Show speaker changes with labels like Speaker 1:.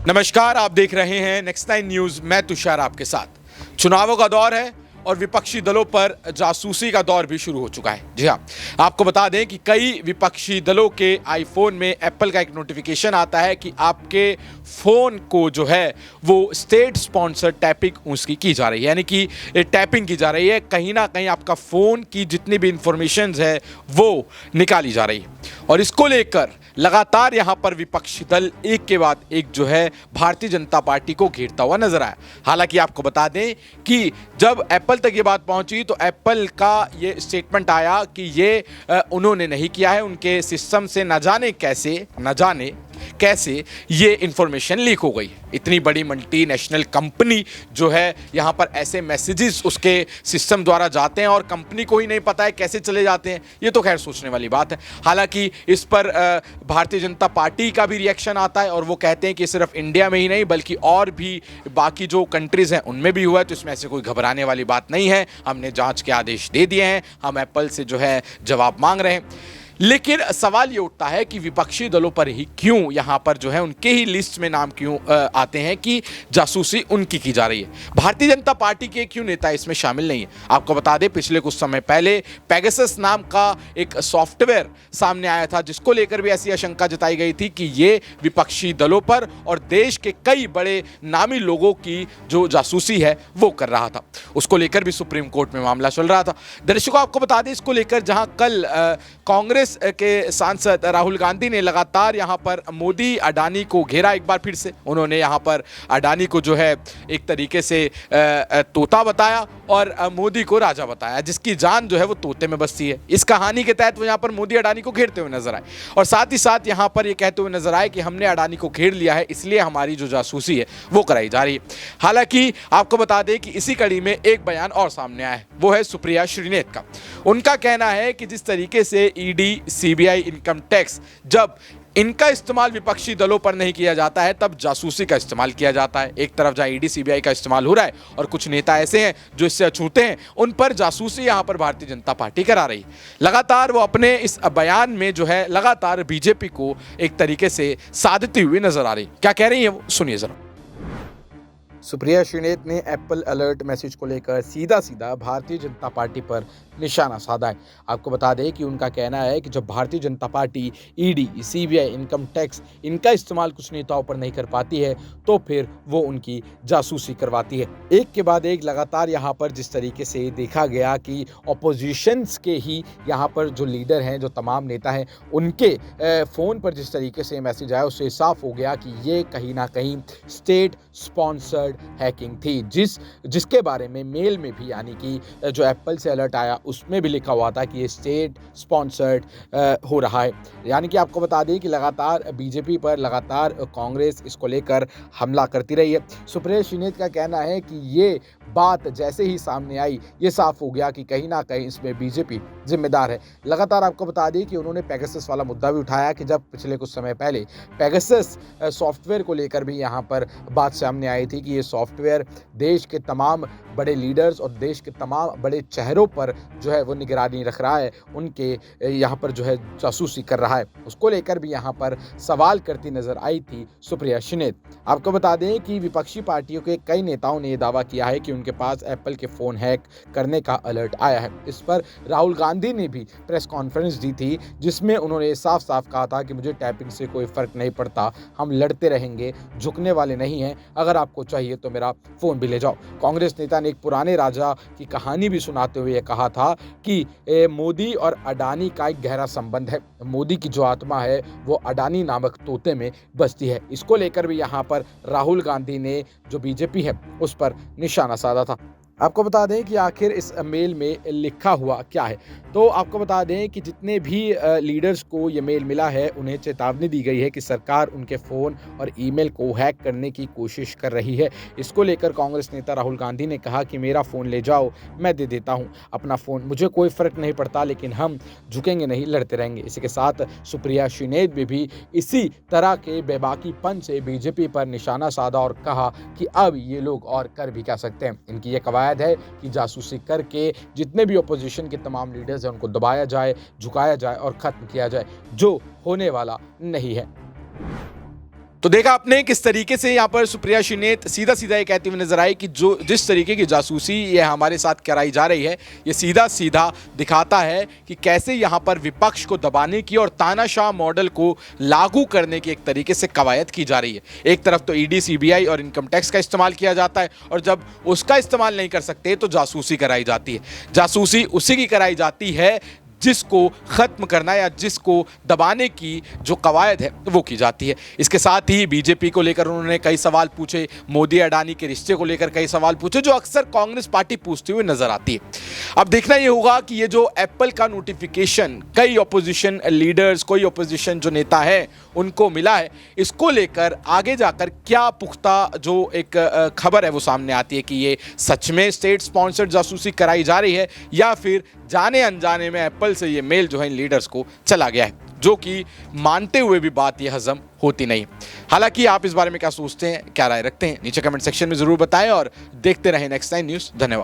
Speaker 1: नमस्कार, आप देख रहे हैं नेक्स्ट 9 न्यूज। मैं तुषार आपके साथ। चुनावों का दौर है और विपक्षी दलों पर जासूसी का दौर भी शुरू हो चुका है। जी हाँ, आपको बता दें कि कई विपक्षी दलों के आईफोन में एप्पल का एक नोटिफिकेशन आता है कि आपके फ़ोन को जो है वो स्टेट स्पॉन्सर टैपिंग उसकी की जा रही है, यानी कि टैपिंग की जा रही है। कहीं ना कहीं आपका फ़ोन की जितनी भी इंफॉर्मेशन है वो निकाली जा रही है और इसको लेकर लगातार यहाँ पर विपक्षी दल एक के बाद एक जो है भारतीय जनता पार्टी को घेरता हुआ नजर आया। हालांकि आपको बता दें कि जब एप्पल तक ये बात पहुंची तो एप्पल का ये स्टेटमेंट आया कि ये उन्होंने नहीं किया है, उनके सिस्टम से न जाने कैसे ये इंफॉर्मेशन लीक हो गई। इतनी बड़ी मल्टीनेशनल कंपनी जो है यहाँ पर ऐसे मैसेजेस उसके सिस्टम द्वारा जाते हैं और कंपनी को ही नहीं पता है कैसे चले जाते हैं, ये तो खैर सोचने वाली बात है। हालांकि इस पर भारतीय जनता पार्टी का भी रिएक्शन आता है और वो कहते हैं कि सिर्फ इंडिया में ही नहीं बल्कि और भी बाकी जो कंट्रीज़ हैं उनमें भी हुआ है, तो इसमें ऐसे कोई घबराने वाली बात नहीं है। हमने जांच के आदेश दे दिए हैं, हम एप्पल से जो है जवाब मांग रहे हैं। लेकिन सवाल ये उठता है कि विपक्षी दलों पर ही क्यों यहाँ पर जो है उनके ही लिस्ट में नाम क्यों आते हैं कि जासूसी उनकी की जा रही है। भारतीय जनता पार्टी के क्यों नेता इसमें शामिल नहीं है। आपको बता दें, पिछले कुछ समय पहले पेगासस नाम का एक सॉफ्टवेयर सामने आया था जिसको लेकर भी ऐसी आशंका जताई गई थी कि ये विपक्षी दलों पर और देश के कई बड़े नामी लोगों की जो जासूसी है वो कर रहा था। उसको लेकर भी सुप्रीम कोर्ट में मामला चल रहा था। दर्शकों, आपको बता दें इसको लेकर जहां कल कांग्रेस के सांसद राहुल गांधी ने लगातार यहां पर मोदी अडानी को घेरा। एक बार फिर से उन्होंने यहां पर अडानी को जो है एक तरीके से तोता बताया और मोदी को राजा बताया, जिसकी जान जो है वो तोते में बसती है। इस कहानी के तहत वो यहां पर मोदी अडानी को घेरते हुए नजर आए और साथ ही साथ यहां पर ये कहते हुए नजर आए कि हमने अडानी को घेर लिया है, इसलिए हमारी जो जासूसी है वो कराई जा रही है। हालांकि आपको बता दें कि इसी कड़ी में एक बयान और सामने आया है, वो है सुप्रिया श्रीनेत का। उनका कहना है कि जिस तरीके से ईडी, सीबीआई, इनकम टैक्स, जब इनका इस्तेमाल विपक्षी दलों पर नहीं किया जाता है तब जासूसी का इस्तेमाल किया जाता है। एक तरफ जहां ईडी, सीबीआई का इस्तेमाल हो रहा है और कुछ नेता ऐसे हैं जो इससे अछूते हैं, उन पर जासूसी यहां पर भारतीय जनता पार्टी करा रही। लगातार वो अपने इस बयान में जो है लगातार बीजेपी को एक तरीके से साधती हुई नजर आ रही। क्या कह रही है वो सुनिए जरा। सुप्रिया श्रीनेत ने एप्पल अलर्ट मैसेज को लेकर सीधा भारतीय जनता पार्टी पर निशाना साधा है। आपको बता दें कि उनका कहना है कि जब Bharatiya Janata party ED, CBI, income tax इनका इस्तेमाल कुछ नेताओं पर नहीं कर पाती है तो फिर वो उनकी जासूसी करवाती है। एक के बाद एक लगातार यहाँ पर जिस तरीके से देखा गया कि ऑपोजिशंस के ही यहाँ पर जो लीडर हैं, जो तमाम नेता हैं, उनके फ़ोन पर जिस तरीके से मैसेज आया उससे साफ हो गया कि ये कहीं ना कहीं स्टेट स्पॉन्सर्ड हैकिंग थी, जिसके बारे में मेल में भी, यानी कि जो एप्पल से अलर्ट आया उसमें भी लिखा हुआ था कि ये स्टेट स्पॉन्सर्ड हो रहा है। यानी कि आपको बता दें कि लगातार बीजेपी पर लगातार कांग्रेस इसको लेकर हमला करती रही है। सुप्रिया श्रीनेत का कहना है कि ये बात जैसे ही सामने आई ये साफ हो गया कि कहीं ना कहीं इसमें बीजेपी जिम्मेदार है। लगातार आपको बता दें कि उन्होंने पेगासस वाला मुद्दा भी उठाया कि जब पिछले कुछ समय पहले पेगासस सॉफ्टवेयर को लेकर भी यहाँ पर बात सामने आई थी कि ये सॉफ्टवेयर देश के तमाम बड़े लीडर्स और देश के तमाम बड़े चेहरों पर जो है वो निगरानी रख रहा है, उनके यहाँ पर जो है जासूसी कर रहा है। उसको लेकर भी यहाँ पर सवाल करती नजर आई थी सुप्रिया श्रीनेत। आपको बता दें कि विपक्षी पार्टियों के कई नेताओं ने यह दावा किया है कि उनके पास एप्पल के फ़ोन हैक करने का अलर्ट आया है। इस पर राहुल गांधी ने भी प्रेस कॉन्फ्रेंस दी थी जिसमें उन्होंने साफ कहा था कि मुझे टैपिंग से कोई फ़र्क नहीं पड़ता, हम लड़ते रहेंगे, झुकने वाले नहीं हैं, अगर आपको चाहिए तो मेरा फ़ोन भी ले जाओ। कांग्रेस नेता ने एक पुराने राजा की कहानी भी सुनाते हुए कहा था कि मोदी और अडानी का एक गहरा संबंध है, मोदी की जो आत्मा है वो अडानी नामक तोते में बसती है। इसको लेकर भी यहाँ पर राहुल गांधी ने जो बीजेपी है उस पर निशाना साधा था। आपको बता दें कि आखिर इस मेल में लिखा हुआ क्या है। तो आपको बता दें कि जितने भी लीडर्स को ये मेल मिला है उन्हें चेतावनी दी गई है कि सरकार उनके फ़ोन और ईमेल को हैक करने की कोशिश कर रही है। इसको लेकर कांग्रेस नेता राहुल गांधी ने कहा कि मेरा फ़ोन ले जाओ, मैं दे देता हूँ अपना फ़ोन, मुझे कोई फ़र्क नहीं पड़ता, लेकिन हम झुकेंगे नहीं, लड़ते रहेंगे। इसी के साथ सुप्रिया श्रीनेत भी इसी तरह के बेबाकीपन से बीजेपी पर निशाना साधा और कहा कि अब ये लोग और कर भी क्या सकते हैं। इनकी ये कवायद है कि जासूसी करके जितने भी अपोजिशन के तमाम लीडर्स हैं उनको दबाया जाए, झुकाया जाए और खत्म किया जाए, जो होने वाला नहीं है। तो देखा आपने किस तरीके से यहाँ पर सुप्रिया श्रीनेत सीधा सीधा ये कहती हुई नजर आई कि जो जिस तरीके की जासूसी ये हमारे साथ कराई जा रही है, ये सीधा सीधा दिखाता है कि कैसे यहाँ पर विपक्ष को दबाने की और तानाशाह मॉडल को लागू करने की एक तरीके से कवायद की जा रही है। एक तरफ तो ईडी, सीबीआई और इनकम टैक्स का इस्तेमाल किया जाता है और जब उसका इस्तेमाल नहीं कर सकते तो जासूसी कराई जाती है। जासूसी उसी की कराई जाती है जिसको खत्म करना या जिसको दबाने की जो कवायद है वो की जाती है। इसके साथ ही बीजेपी को लेकर उन्होंने कई सवाल पूछे, मोदी अडानी के रिश्ते को लेकर कई सवाल पूछे जो अक्सर कांग्रेस पार्टी पूछती हुई नजर आती है। अब देखना ये होगा कि ये जो एप्पल का नोटिफिकेशन कई ऑपोजिशन लीडर्स, कोई ऑपोजिशन जो नेता है उनको मिला है, इसको लेकर आगे जाकर क्या पुख्ता जो एक खबर है वो सामने आती है कि ये सच में स्टेट स्पॉन्सर्ड जासूसी कराई जा रही है या फिर जाने अनजाने में एप्पल से ये मेल जो है इन लीडर्स को चला गया है, जो कि मानते हुए भी बात ये हजम होती नहीं। हालांकि आप इस बारे में क्या सोचते हैं, क्या राय रखते हैं, नीचे कमेंट सेक्शन में जरूर बताएं और देखते रहें नेक्स्ट टाइम न्यूज़। धन्यवाद।